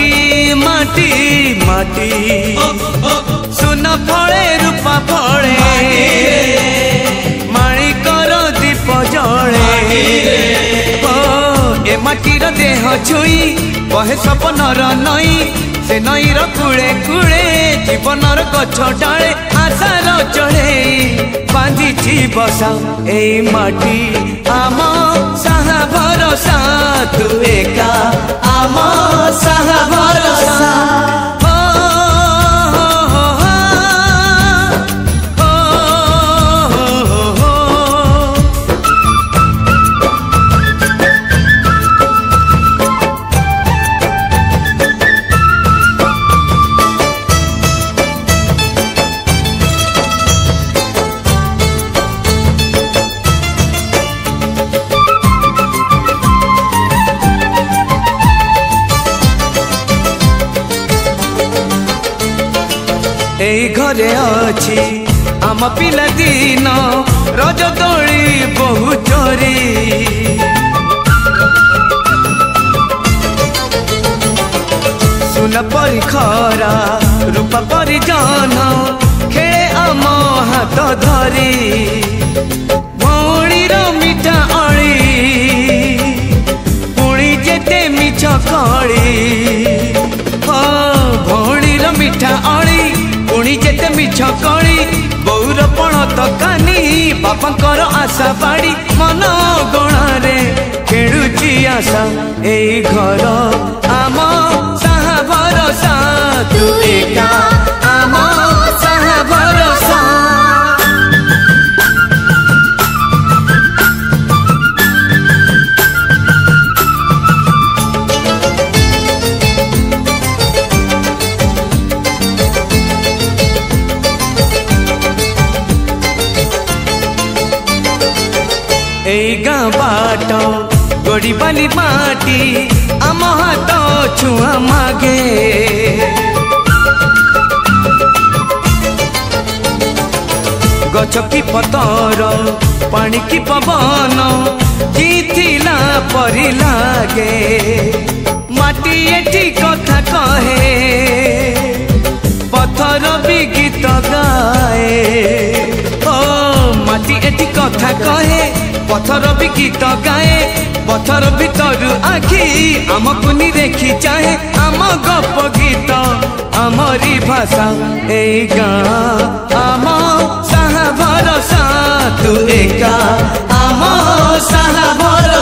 माटी माटी माटी सुना फले रूपा फले माणिकर दीप जले ए माटीर देह छुई बहे सपनर नई से नईर कूले कूले जीवनर गछ डाले आशार चढ़े बांधी बसा ए माटी आम साहा भरोसा तू एका आम साहा भरोसा घरे अच्छी आम पिला दिन रज दोली बहु चोरी सुन परी खरा रूपा परी जन खेले आम हाथ धरी भौणीर मिठा अली पुणी जेते मिछ कली भौणीर मिठा अली पुणी जेते मिछ कली बौर पण तकानी बापांकर आशा बाड़ी मन गणारे खेलुची आशा ए घर आम साहा भरोसा तू एका आम साहा भरोसा गाँ बाट गड़ी बाली माटी आम हाथ छुआ मागे गछ की पतर पानी की पवन जीथिला परी लागे माटी एठी कथा कहे पत्थर भी गीत गाए ओ माटी एठी कथा कहे पत्थर भी गीत गाए पत्थर भीतर आखि आमको नी देखी चाहे आम गप गीत आमरी भाषा ए गाँ आम साहा भरोसा तू एका आम साहा भरोसा।